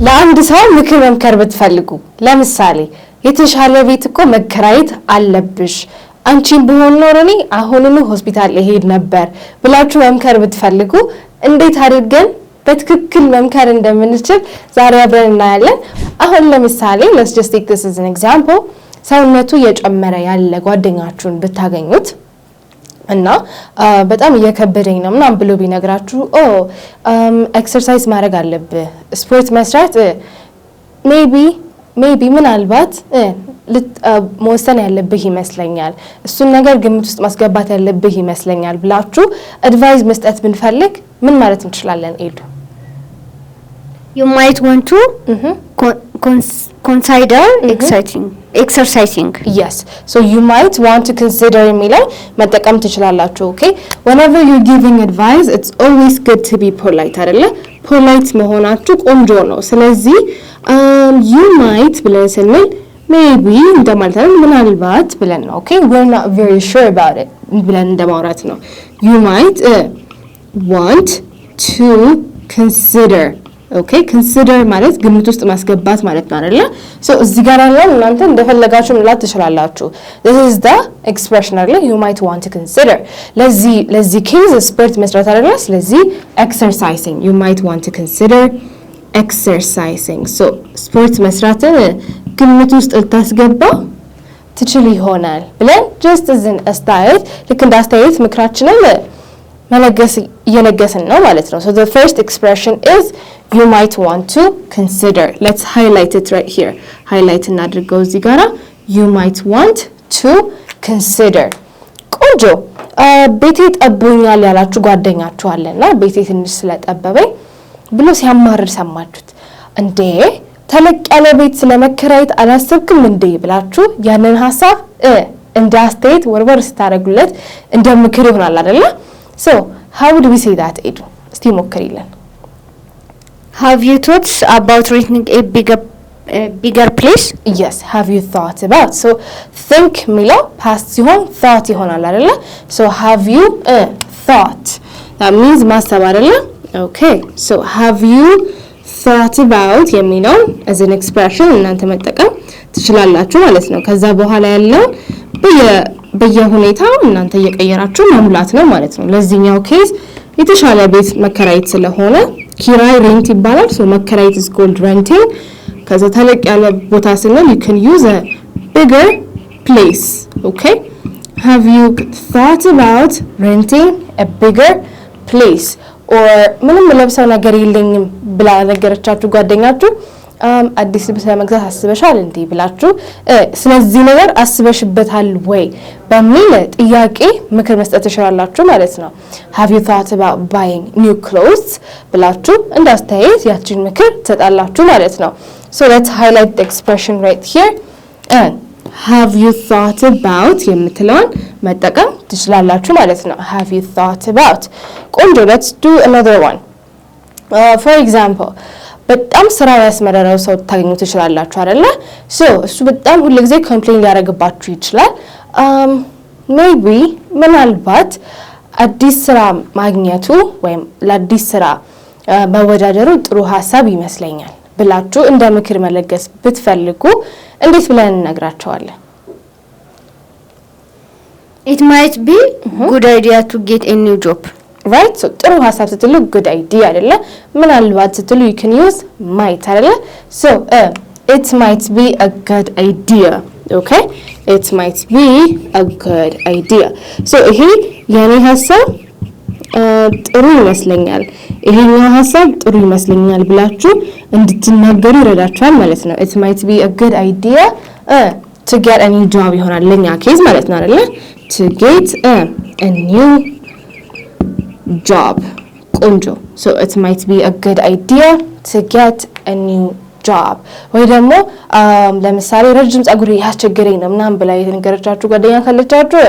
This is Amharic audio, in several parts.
ለአንድ ሰው ምክር መምከር ብትፈልጉ ለምሳሌ የተሻለ ቤት እኮ መከራየት አለብሽ አንቺን ቢሆን ኖሮ እኔ አሁንኑ ሆስፒታል እሄድ ነበር ብላችሁ መምከር ብትፈልጉ እንዴት አድርገን በትክክል መምከር እንደምንችል ዛሬ አብረን እናያለን። አሁን ለምሳሌ let's just take this as an example ሰውነቱ የጨመረ ያለ ጓደኛችሁን ብታገኙት እና በጣም እየከበደኝ ነው ምናምን ብሎ ቢነግራችሁ ኤክሰርሳይዝ ማድረግ አለብህ ስፖርት መስራት ሜቢ ምናልባት መወሰን ያለብህ ይመስለኛል እሱን ነገር ግምት ውስጥ ማስገባት ያለብህ ይመስለኛል ብላችሁ አድቫይስ መስጠት ብንፈልግ ምን ማለት እንችላለን? ኤዱ You might want to consider exercising. Yes. So you might want to consider የሚለው መጠቀም ትችላላችሁ. Okay? Whenever you're giving advice, it's always good to be polite. አይደለ? Polite መሆናችሁ ቆንጆ ነው. ስለዚህ you might ብለን ስንል maybe እንደማለት ነው ምናልባት ብለን ነው. Okay? We're not very sure about it ብለን እንደማውራት ነው. You might want to consider. Okay, consider ማለት ግምት ውስጥ ማስገባት ማለት ነው አይደለ? So እዚህ ጋር ያለው እናንተ እንደፈለጋችሁ ማለት ትችላላችሁ. This is the expression አይደለ? You might want to consider. ለዚህ ኬዝ ስፖርት መስራት አይደለ? ስለዚህ exercising. You might want to consider exercising. So ስፖርት መስራትን ግምት ውስጥ ልታስገባ ትችል ይሆናል ብለን just as an አስተያየት ልክ እንደ አስተያየት ምክራችንን እየነገስን ነው ማለት ነው. So the first expression is you might want to consider. Let's highlight it right here. Highlight እናድርገው እዚህ ጋራ you might want to consider. ቆንጆ ቤቴ ጠቦኛል ያላችሁ ጓደኛችሁ አለና ቤቴ ትንሽ ስለጠበበኝ ብሎ ሲያማርር ሰማችሁት እንዴ ተለቅ ያለ ቤት ስለመከራየት አላሰብክም እንዴ ብላችሁ ያንን ሐሳብ እንደ አስተያየት ወርወር ስታረጉለት እንደ ምክር ይሆናል አይደለ? So how would we say that, Edu? እስቲ ሞክሪልን. Have you thought about renting a bigger place? Yes, have you thought about? So think ሚለው past ሲሆን thought ይሆናል አይደለ? So have you thought? That means ማሰብ አይደለ? Okay. So have you thought about የሚለው as an expression እናንተ መጠቀም ትችላላችሁ ማለት ነው. ከዛ በኋላ ያለው በየሁኔታው እናንተ እየቀየራችሁ መሙላት ነው ማለት ነው. ለዚህኛው ኬዝ የተሻለ ቤት መከራየት ስለሆነ ኪራይ ሬንት ይባላል. so መከራየት is called renting. ከዛ ተለቅ ያለ ቦታ ስንል you can use a bigger place. Okay? Have you thought about renting a bigger place? or ምንም ለብሰው ነገር የለኝም ብላ ነገረቻችሁ ጓደኛችሁ አዲስ ልብስ ለመግዛት አስበሻል እንዴ ብላችሁ ስለዚህ ነገር አስበሽበታል ወይ በሚል ጥያቄ ምክር መስጠት ትችላላችሁ ማለት ነው. Have you thought about buying new clothes ብላችሁ እንዳስተያየት ያቺን ምክር ትሰጣላችሁ ማለት ነው. So let's highlight the expression right here. And have you thought about የምትለውን መጠቀም ትችላላችሁ ማለት ነው. Have you thought about? ቆንጆ. Let's do another one. For example በጣም ስራ ያስመረረው ሰው ታገኙ ትችላላችሁ አይደለ? So እሱ በጣም ሁሉ ጊዜ ኮምፕሌን ያደርግባችሁ ይችላል. maybe ምናልባት አዲስ ስራ ማግኘቱ ወይም ለአዲስ ስራ መወዳደሩ ጥሩ ሐሳብ ይመስለኛል ብላችሁ እንደ ምክር መለገስ ብትፈልጉ እንዴት ብለን እንነግራቸዋለን? It might be good idea to get a new job. Right? So ጥሩ ሐሳብ ስትሉ good idea አይደለ? ምናልባት ስትሉ you can use might አይደለ? So it might be a good idea. Okay? It might be a good idea. So ይሄ የኔ ሐሳብ ጥሩ ይመስለኛል ይሄኛው ሐሳብ ጥሩ ይመስለኛል ብላችሁ እንድትናገሩ ይረዳችኋል ማለት ነው. It might be a good idea to get a new job ይሆናል ለኛ ኬዝ ማለት ነው አይደለ? To get a new job. ቆንጆ. So it might be a good idea to get a new job. ወይ ደግሞ ለምሳሌ ረጅም ጸጉር ያስቸገረኝ ነው ምናምን ብላ የተነገረቻችሁ ጓደኛ ካለቻችሁ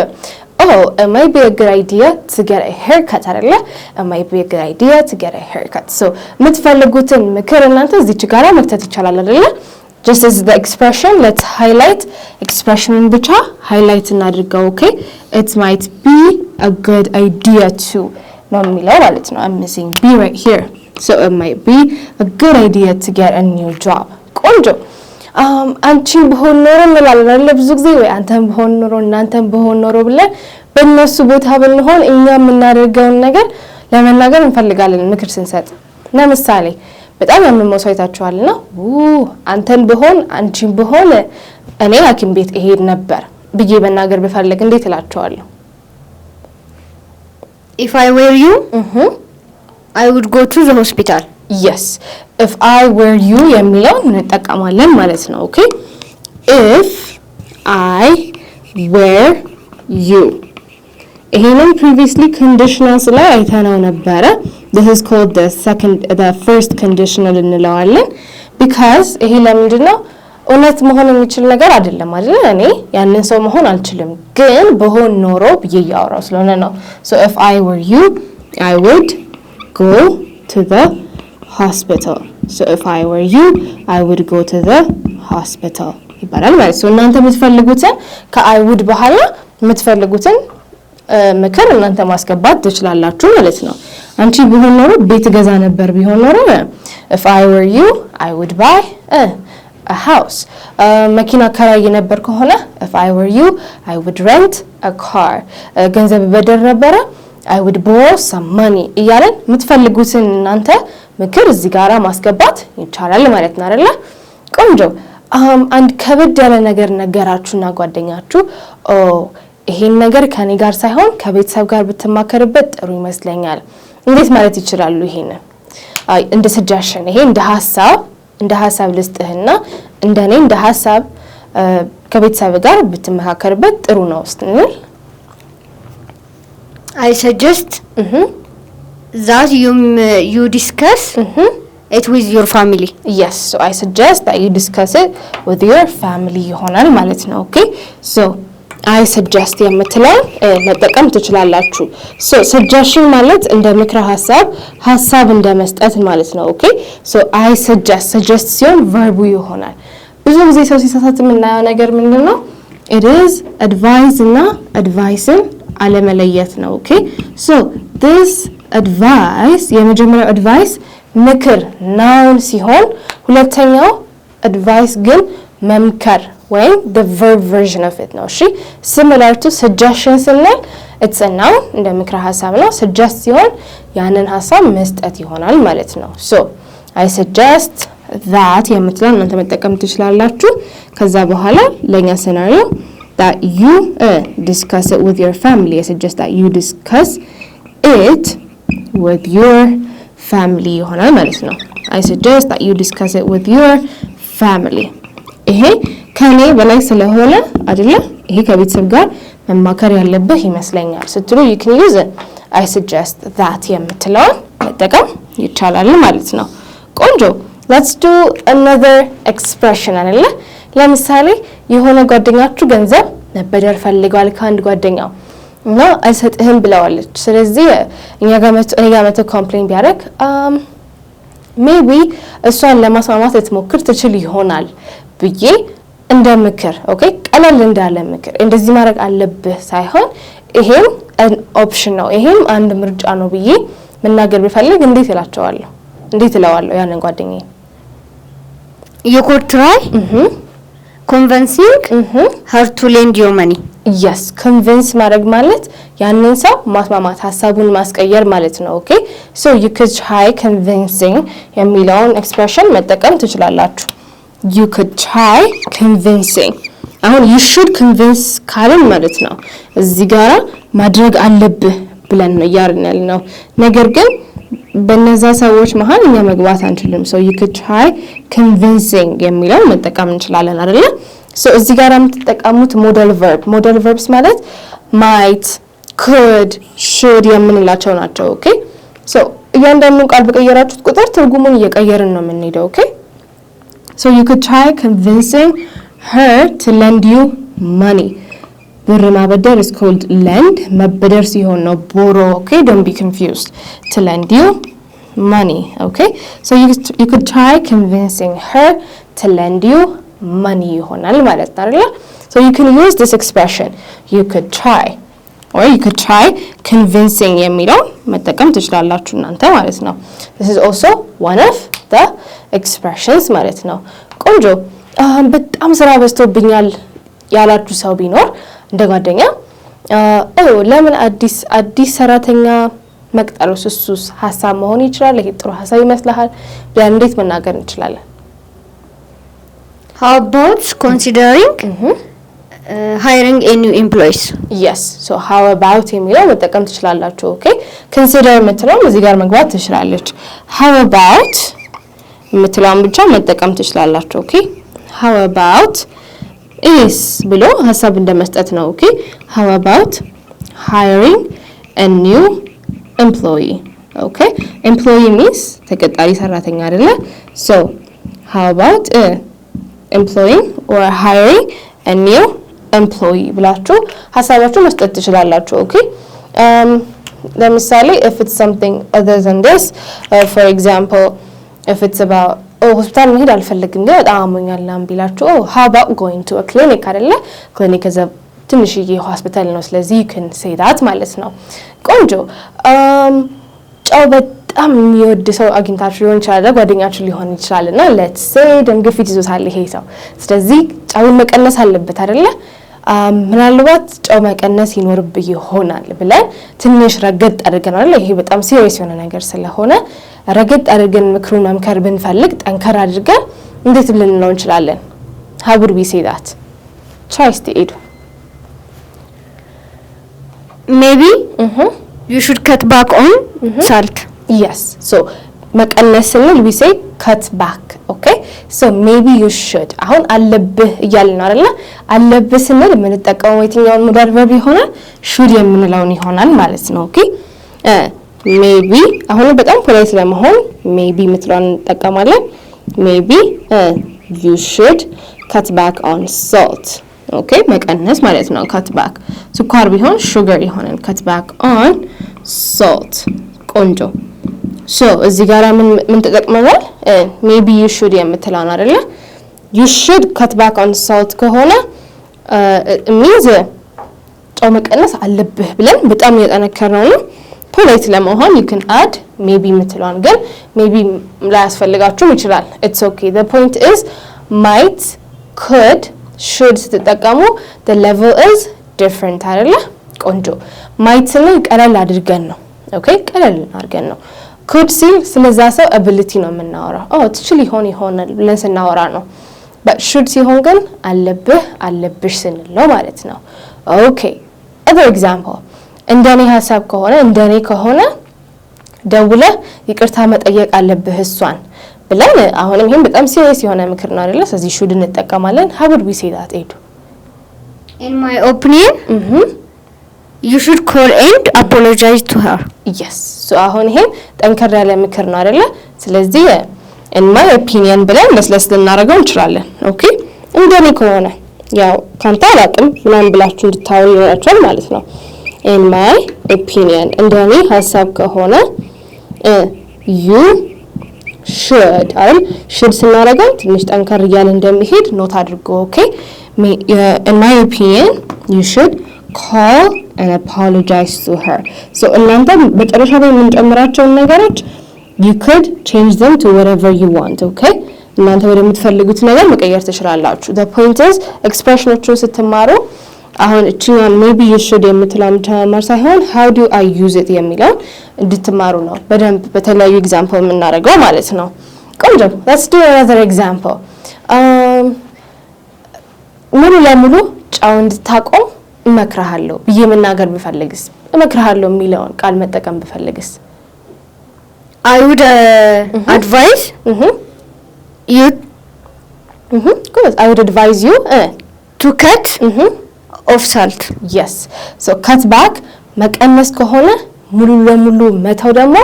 it might be a good idea to get a haircut አይደለ? It might be a good idea to get a haircut. So የምትፈልጉትን ምክር እናንተ እዚች ጋራ መክተት ይቻላል አይደለ? Just as the expression, let's highlight expression ብቻ highlight እናድርገው. Okay? It might be a good idea to ነው የሚለው ማለት ነው. I'm missing B right here. so it might be a good idea to get a new job ቆንጆ አንቺን በሆን ኖሮ እንላለን ለብዙ ጊዜ ወይ አንተን በሆን ኖሮ እናንተን በሆን ኖሮ ብለን በእነሱ ቦታ ብንሆን እኛ የምናደርገውን ነገር ለመናገር እንፈልጋለን ምክር ስንሰጥ ለምሳሌ በጣም ያመመው ሰው አይታችኋልና አንተን በሆን አንቺን በሆን እኔ ሐኪም ቤት እሄድ ነበር ብዬ በናገር በፈልግ እንዴት እላቸዋለሁ if I were you I would go to the hospital yes if I were you የሚለውን እንጠቀማለን ማለት ነው ኦኬ if I were you ይሄንን previously conditionals ላይ አይተነው ነበረ this is called the first conditional እንለዋለን because ይሄ ለምንድነው እውነት መሆን የሚችል ነገር አይደለም አይደል እኔ ያንን ሰው መሆን አልችልም ግን በሆን ኖሮ ብዬ ያወራው ስለሆነ ነው so if I were you I would go to the hospital so if I were you I would go to the hospital ይባላል ማለት ነው እናንተ የምትፈልጉትን ከአይ ውድ በኋላ የምትፈልጉትን ምክር እናንተ ማስገባት ትችላላችሁ ማለት ነው አንቺ ቢሆን ኖሮ ቤት ገዛ ነበር ቢሆን ኖሮ if I were you I would buy a house መኪና ከራይ ነበር ከሆነ if I were you I would rent a car ገንዘብ በደር ነበር I would borrow some money እያለን የምትፈልጉትን እናንተ ምክር እዚህ ጋራ ማስገባት ይቻላል ማለት ነው አይደል ቆንጆ አንድ ከበድ ያለ ነገር ነገራችሁና ጓደኛችሁ ይሄን ነገር ከኔ ጋር ሳይሆን ከቤተሰብ ጋር ብትማከርበት ጥሩ ይመስለኛል እንዴት ማለት ይችላሉ ይሄን እንደ suggestion ይሄ እንደ ሐሳብ ልስጥህና እንደኔ እንደ ሐሳብ ከቤተሰብ ጋር ብትመካከርበት ጥሩ ነው ስትንል I suggest that you discuss it with your family yes so I suggest that you discuss it with your family ይሆናል ማለት ነው okay so I suggest የምትለው መጠቀም ትችላላችሁ so suggestion ማለት እንደ ምክረ ሐሳብ እንደ መስጠት ማለት ነው okay so I suggest ሲሆን verb ይሆናል ብዙ ጊዜ ሰው ሲሳሳት የምናየው ነገር ምንድነው it is advice እና advice አለመለየት ነው okay so this advice የመጀመሪያው advice ምክር noun ሲሆን ሁለተኛው advice ግን መምከር ወይ the verb version of it ነው እሺ similar to suggestion ስንል it's a noun እንደ ምክረ ሐሳብ ነው suggest ሲሆን ያንን ሐሳብ መስጠት ይሆናል ማለት ነው so I suggest that የምትለው እናንተ መጠቀም ትችላላችሁ ከዛ በኋላ ለኛ scenario that you discuss it with your family I suggest that you discuss it with your family ይሆናል ማለት ነው I suggest that you discuss it with your family ይሄ ከኔ በላይ ስለሆነ አይደለ ይሄ ከቤተሰብ ጋር መማከር ያለበት ይመስለኛል ስትሉ you can use it I suggest that የምትለው መጠቀም ይቻላል ማለት ነው ቆንጆ let's do another expression አይደለ ለምሳሌ የሆነ ጓደኛችሁ ገንዘብ መበደር ፈልጓል ከአንድ ጓደኛው እና አይሰጥህም ብለዋለች ስለዚህ እኛ ጋር መጥቶ ኮምፕሌን ቢያደርግ maybe እሷን ለማስማማት ልትሞክር ትችል ይሆናል ብዬ እንደ ምክር ኦኬ ቀለል እንዳለ ምክር እንደዚህ ማድረግ አለብህ ሳይሆን ይሄም an option ነው ይሄም አንድ ምርጫ ነው ብዬ መናገር ቢፈልግ እንዴት እላቸዋለሁ እንዴት እለዋለሁ ያንን ጓደኛዬ you could try convincing her to lend you money yes convince ማድረግ ማለት ያንን ሰው ማስማማት ሐሳቡን ማስቀየር ማለት ነው ኦኬ so you could try convincing የሚለውን expression መጠቀም ትችላላችሁ you could try convincing አሁን you should convince ካልን ማለት ነው እዚህ ጋራ ማድረግ አለብህ ብለን ነው ያርናልነው ነገር ግን በነዛ ሰዎች መሃል እኛ መግባት አንችልም so you could try convincing የሚለውን መጠቀም እንችላለን አይደል so እዚህ ጋራ የምትጠቀሙት modal verbs ማለት might could should የምንላቸው ናቸው ኦኬ so እያንዳንዱ ቃል በቀየራችሁት ቁጥር ትርጉሙን እየቀየርን ነው የምንሄደው ኦኬ so you could try convincing her to lend you money ብር ማበደር is called lend መበደር ሲሆን ነው borrow okay don't be confused to lend you money okay so you could try convincing her to lend you money ይሆናል ማለት ነው አይደል so you can use this expression you could try or you could try convincing የሚለው መጠቀም ትችላላችሁ እናንተ ማለት ነው። this is also one of the expressions ማለት ነው። ቆንጆ በጣም ስራ በዝቶብኛል ያላችሁ ሰው ቢኖር እንደ ጓደኛ ለምን አዲስ ሰራተኛ መቅጠሩስ እሱስ ሐሳብ መሆን ይችላል። ይሄ ጥሩ ሐሳብ ይመስልሃል ብለን እንዴት መናገር እንችላለን? How about considering hiring a new employees? Yes, so how about የሚለው መጠቀም ትችላላችሁ። ኦኬ consider የምትለው እዚህ ጋር መግባት ትችላለች። how about የምትለውን ብቻ መጠቀም ትችላላችሁ። ኦኬ how about is ብሎ ሐሳብ እንደመስጠት ነው። ኦኬ how about hiring a new employee? Okay, employee means ተቀጣሪ ሰራተኛ አይደለ? So how about employing or hiring a new employee ብላችሁ ሐሳባችሁ መስጠት ትችላላችሁ። Okay, ለምሳሌ if it's something other than this, for example if it's about ሆስፒታል መሄድ አልፈልግም ግን በጣም አሞኛል ቢላችሁ how about going to a clinic አይደለ? clinic is a ትንሽዬ ሆስፒታል ነው። ስለዚህ you can say that ማለት ነው። ቆንጆ ጨው በጣም የሚወድ ሰው አግኝታችሁ ሊሆን ይችላል፣ ጓደኛችሁ ሊሆን ይችላልና let's say ደም ግፊት ይዞታል ይሄ ሰው። ስለዚህ ጨውን መቀነስ አለበት አይደለ? ምናልባት ጨው መቀነስ ይኖርብህ ይሆናል ብለን ትንሽ ረገጥ አድርገናል። ይሄ በጣም ሲሪየስ የሆነ ነገር ስለሆነ ረገጥ አድርገን ምክሩን መምከር ብንፈልግ ጠንከር አድርገን እንዴት ልንለው እንችላለን? how would we say that? try to eat. Maybe you should cut back on salt. Yes, so መቀነስ ስንል we say cut back. Okay, so maybe you should አሁን አለብህ እያልን አይደለ? አለብህ ስንል የምንጠቀመው የትኛውን ሙዳር ቨርብ ይሆናል? should የምንለውን ይሆናል ማለት ነው። ኦኬ maybe አሁን በጣም ፖላይት ለመሆን maybe የምትለውን እንጠቀማለን። maybe you should cut back on salt. ኦኬ መቀነስ ማለት ነው cut back። ስኳር ቢሆን sugar ይሆናል cut back on salt። ቆንጆ so እዚህ ጋር ምን ተጠቅመናል? maybe you should የምትለውን አይደለ? you should cut back on salt ከሆነ it means ጨው መቀነስ አለብህ ብለን በጣም እየጠነከርነው ነው። ፖላይት ለመሆን you can add maybe የምትለውን ግን maybe ላያስፈልጋችሁም ይችላል። it's okay. the point is might, could, should ስትጠቀሙ the level is different አይደለ? ቆንጆ might ስንል ቀለል አድርገን ነው። ኦኬ ቀለል አድርገን ነው። could ሲል ስለዛ ሰው ability ነው የምናወራው። ትችል ይሆናል ብለን ስናወራ ነው። but should ሲሆን ግን አለብሽ ስንል ነው ማለት ነው። ኦኬ other example እንደኔ ሐሳብ ከሆነ እንደኔ ከሆነ ደውለህ ይቅርታ መጠየቅ አለብህ እሷን ብለን አሁንም ይሄን በጣም ሲሪየስ የሆነ ምክር ነው አይደለ? ስለዚህ should እንጠቀማለን። how would we say that? in my opinion you should call and apologize to her. yes, so አሁን ይሄን ጠንከር ያለ ምክር ነው አይደለ? ስለዚህ in my opinion ብለን ለስለስ ልናደርገው እንችላለን። ኦኬ እንደኔ ከሆነ ያው ካንተ አላቅም ምናምን ብላችሁ እንድታወሩ ይሆናችኋል ማለት ነው። in my opinion እንደኔ ሐሳብ ከሆነ you should አይደል? should ስናደርገው ትንሽ ጠንከር እያለ እንደሚሄድ ኖት አድርጎ። ኦኬ in my opinion you should call and apologize to her. so እናንተ በመጨረሻ ላይ የምንጨምራቸው ነገሮች you could change them to whatever you want. okay እናንተ ወደምትፈልጉት ነገር መቀየር ትችላላችሁ። the point is expressionዎቹን ስትማሩ አሁን እቺኛን maybe you should የምትለው መማር ሳይሆን how do I use it የሚለው እንድትማሩ ነው በደንብ በተለያዩ ኤግዛምፕል የምናደርገው ማለት ነው። ቆንጆ let's do another example. ሙሉ ለሙሉ ጫው እንድታቆም እመክርሃለሁ ብዬ መናገር ብፈልግስ? እመክርሃለሁ የሚለውን ቃል መጠቀም ብፈልግስ? I would advise you good. I would advise you to cut off salt. yes, so cut back መቀነስ ከሆነ ሙሉ ለሙሉ መተው ደግሞ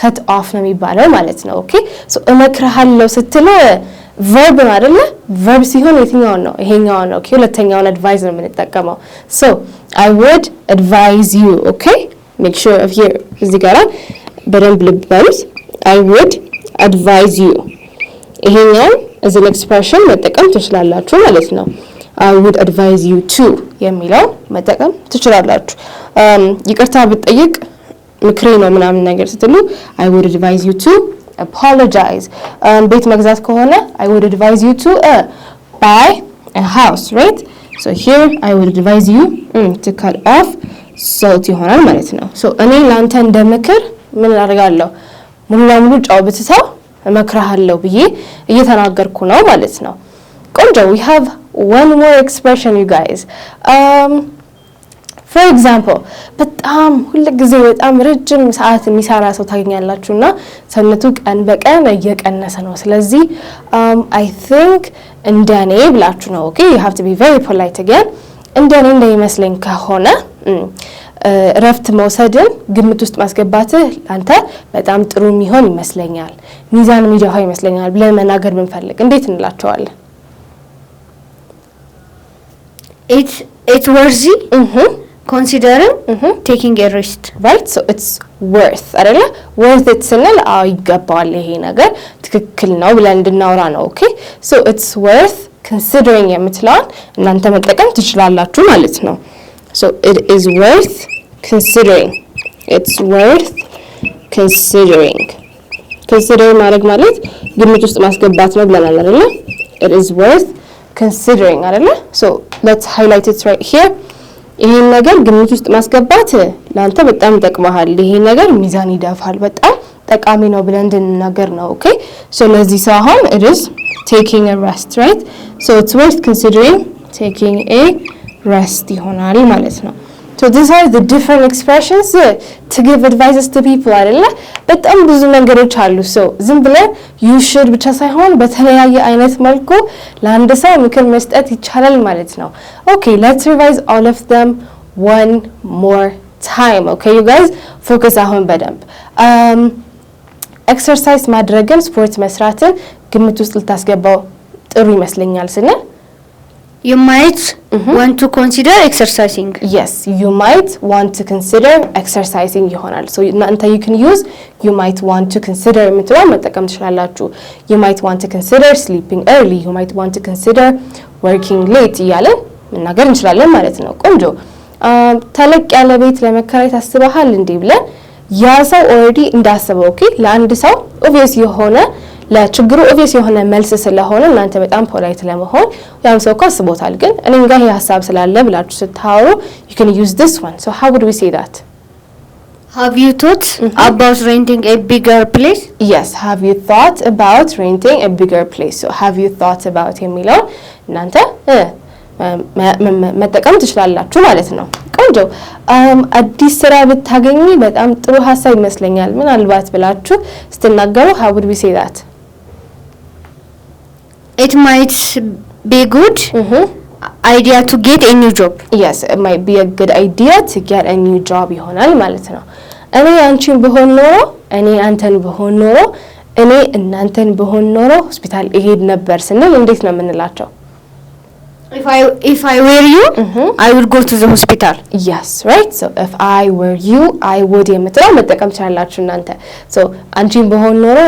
cut off ነው የሚባለው ማለት ነው። ኦኬ so እመክርሃለሁ ስትል verb ነው አይደለ? verb ሲሆን የትኛው ነው? ይሄኛው ነው። ኦኬ ሁለተኛውን advise ነው የምንጠቀመው። so I would advise you. okay make sure of here እዚህ ጋር በደንብ ልብ በሉት። I would advise you ይሄኛው as an expression መጠቀም ትችላላችሁ ማለት ነው። I would advise you to የሚለው መጠቀም ትችላላችሁ። ይቅርታ ብትጠይቅ ምክሬ ነው ምናምን ነገር ስትሉ I would advise you to apologize. ቤት መግዛት ከሆነ I would advise you to buy a house, right? So here I would advise you to cut off salt ይሆናል ማለት ነው። so እኔ ላንተ እንደምክር ምን አደርጋለሁ ሙሉ ለሙሉ ጫው ብትተው እመክርሃለሁ ብዬ እየተናገርኩ ነው ማለት ነው። ቆንጆ we have one more expression you guys. For example በጣም ሁሉ ጊዜ በጣም ረጅም ሰዓት የሚሰራ ሰው ታገኛላችሁና ሰውነቱ ቀን በቀን እየቀነሰ ነው። ስለዚህ I think እንደኔ ብላችሁ ነው okay you have to be very polite again እንደኔ እንደሚመስለኝ ከሆነ ረፍት መውሰድን ግምት ውስጥ ማስገባትህ አንተ በጣም ጥሩ የሚሆን ይመስለኛል ሚዛን የሚደፋ ይመስለኛል ብለን መናገር ብንፈልግ እንዴት እንላቸዋለን? It's worthy considering taking a rest, right? So it's worth አይደለ? worth it ስንል ይገባዋል ይሄ ነገር ትክክል ነው ብለን እንድናወራ ነው okay so it's worth considering የምትለውን እናንተ መጠቀም ትችላላችሁ ማለት ነው. So it is worth considering. It's worth considering. Consider ማድረግ ማለት ግምት ውስጥ ማስገባት ነው ብለናል አይደለ? It is worth considering አይደለ? So let's highlight it right here. ይሄን ነገር ግምት ውስጥ ማስገባት ላንተ በጣም ይጠቅማል። ይሄ ነገር ሚዛን ይደፋል በጣም ጠቃሚ ነው ብለን እንድንናገር ነው okay? So ለዚህ ሰው አሁን it is taking a rest, right? So it's worth considering taking a rest ይሆናል ማለት ነው። So these are the different expressions to give advices to people አይደለ? በጣም ብዙ ነገሮች አሉ። so ዝም ብለን you should ብቻ ሳይሆን በተለያየ አይነት መልኩ ለአንድ ሰው ምክር መስጠት ይቻላል ማለት ነው። okay let's revise all of them one more time. okay you guys focus አሁን በደንብ exercise ማድረግን ስፖርት መስራትን ግምት ውስጥ ልታስገባው ጥሩ ይመስለኛል ስንል you might want to consider exercising. Yes, you might want to consider exercising ይሆናል. So እናንተ you can use you might want to consider የምትለው መጠቀም ትችላላችሁ። You might want to consider sleeping early. You might want to consider working late እያለን መናገር እንችላለን ማለት ነው። ቆንጆ ተለቅ ያለ ቤት ለመከራየት አስበሃል እንዴ ብለን ያ ሰው already እንዳሰበው okay ለአንድ ሰው obvious የሆነ ለችግሩ obvious የሆነ መልስ ስለሆነ እናንተ በጣም ፖላይት ለመሆን ያም ሰው አስቦታል ግን እኔም ጋር ይሄ ሐሳብ ስላለ ብላችሁ ስታወሩ you can use this one. So how would we say that? Have you thought about renting a bigger place? Yes, have you thought about renting a bigger place? So have you thought about የሚለው እናንተ መጠቀም ትችላላችሁ ማለት ነው። ቆንጆ አዲስ ስራ ብታገኙ በጣም ጥሩ ሐሳብ ይመስለኛል ምናልባት ብላችሁ ስትናገሩ how would we say that? It might be good idea to get a new job. Yes, it might be a good idea to get a new job ይሆናል ማለት ነው። እኔ አንቺን ብሆን ኖሮ እኔ አንተን ብሆን ኖሮ እኔ እናንተን ብሆን ኖሮ ሆስፒታል እሄድ ነበር ስንል እንዴት ነው የምንላቸው? If I were you, I would go to the hospital. Yes, right? So if I were you, I would የምትለው መጠቀም ትችላላችሁ እናንተ። So አንቺን ብሆን ኖሮ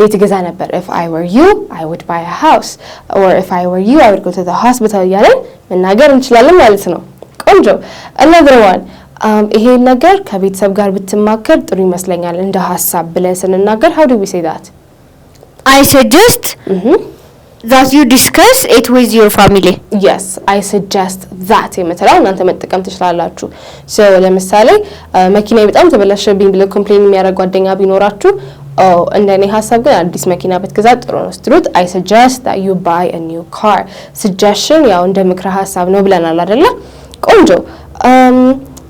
ቤት ገዛ ነበር. If I were you, I would buy a house. Or if I were you, I would go to the hospital እያለን መናገር እንችላለን ማለት ነው። ቆንጆ another one. ይሄ ነገር ከቤተሰብ ጋር ብትማከር ጥሩ ይመስለኛል እንደ ሐሳብ ብለን ስንናገር how do we say that? I suggest that you discuss it with your family. Yes, I suggest that የምትለው እናንተ መጠቀም ትችላላችሁ። so ለምሳሌ መኪናዬ በጣም ተበላሸብኝ ብለ ኮምፕሌን የሚያደርግ ጓደኛ ቢኖራችሁ እንደኔ ሐሳብ ግን አዲስ መኪና ብትገዛ ጥሩ ነው ስትሉት I suggest that you buy a new car. suggestion ያው እንደ ምክረ ሐሳብ ነው ብለናል አይደለ? ቆንጆ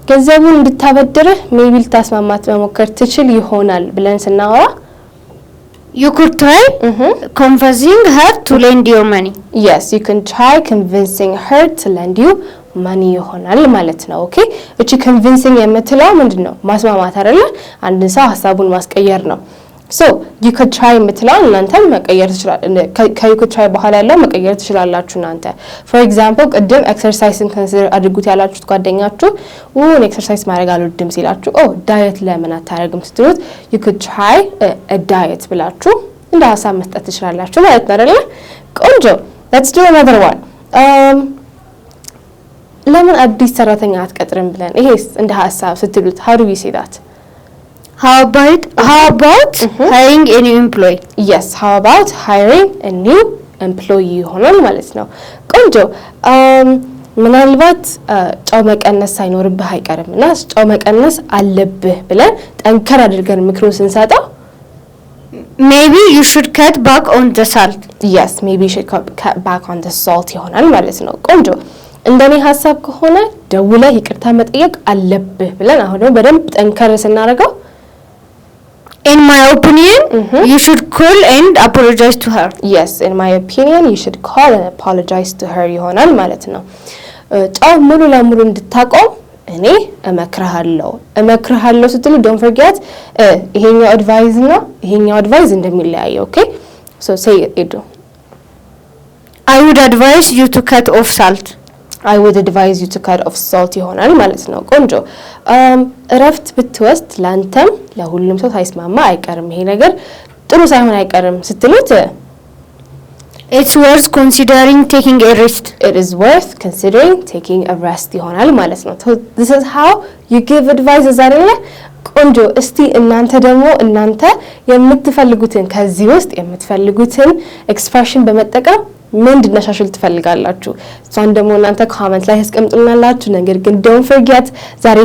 ገንዘቡን እንድታበድርህ ሜቢ ልታስማማት መሞከር ትችል ይሆናል ብለን ስናወራ you could try convincing her to lend you money. Yes, you can try convincing her to lend you money ይሆናል ማለት ነው። okay እቺ convincing የምትለው ምንድነው? ማስማማት አይደለ? አንድ ሰው ሐሳቡን ማስቀየር ነው። so you could try የምትለው እናንተ መቀየር ትችላላችሁ። you could try በኋላ ያለው መቀየር ትችላላችሁ እናንተ። for example ቅድም exerciseን consider አድርጉት ያላችሁት ጓደኛችሁ ኤክሰርሳይዝ ማድረግ አልወድም ሲላችሁ ዳየት ለምን አታረግም ስትሉት you could try a diet ብላችሁ እንደ ሐሳብ መስጠት ትችላላችሁ ማለት ነው አይደል? ቆንጆ let's do another one. ለምን አዲስ ሰራተኛ አትቀጥርም ብለን ይሄስ እንደ ሀሳብ ስትሉት how do we say that? How about hiring a new employee? Yes, how about hiring a new employee ይሆናል ማለት ነው። ቆንጆ ምናልባት ጨው መቀነስ ሳይኖርብህ አይቀርምና ጨው መቀነስ አለብህ ብለን ጠንከር አድርገን ምክሩን ስንሰጠው maybe you should cut back on the salt. Yes, maybe you should cut back on the salt ይሆናል ማለት ነው። ቆንጆ እንደኔ ሀሳብ ከሆነ ደውለህ ይቅርታ መጠየቅ አለብህ ብለን አሁን ደግሞ በደንብ ጠንከር ስናደርገው in my opinion you should call and apologize to her. Yes, in my opinion you should call and apologize to her ይሆናል ማለት ነው። ጨው ሙሉ ለሙሉ እንድታቆም እኔ እመክርሃለሁ ስትሉ don't forget ይሄኛው አድቫይስ እና ይሄኛው አድቫይስ እንደሚለያየው okay so say it Edu. I would advise you to cut off salt. I would advise you to cut off salt ይሆናል ማለት ነው። ቆንጆ እረፍት ብትወስድ ላንተም ለሁሉም ሰው ሳይስማማ አይቀርም ይሄ ነገር ጥሩ ሳይሆን አይቀርም ስትሉት it's worth considering taking a rest. It is worth considering taking a rest ይሆናል ማለት ነው። So this is how you give advice አይደለ? ቆንጆ እስቲ እናንተ የምትፈልጉትን ከዚህ ውስጥ የምትፈልጉትን ኤክስፕሬሽን በመጠቀም ምን እንድናሻሽል ትፈልጋላችሁ? እሷን ደግሞ እናንተ ኮሜንት ላይ አስቀምጡልናላችሁ። ነገር ግን don't forget ዛሬ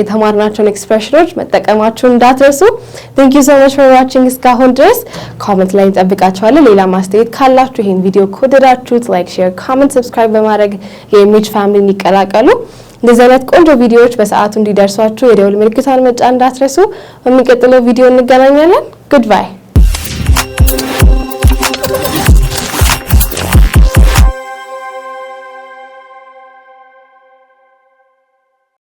የተማርናቸውን ኤክስፕሬሽኖች መጠቀማችሁን እንዳትረሱ። Thank you so much for watching እስካሁን ድረስ ኮሜንት ላይ እንጠብቃችኋለን። ሌላ ማስተያየት ካላችሁ ይሄን ቪዲዮ ከወደዳችሁት ላይክ፣ ሼር፣ ኮሜንት፣ ሰብስክራይብ በማድረግ የኢሜጅ ፋሚሊን ይቀላቀሉ። እንደዚህ አይነት ቆንጆ ቪዲዮዎች በሰዓቱ እንዲደርሷችሁ የደወል ምልክቷን መጫን እንዳትረሱ። በሚቀጥለው ቪዲዮ እንገናኛለን። Goodbye.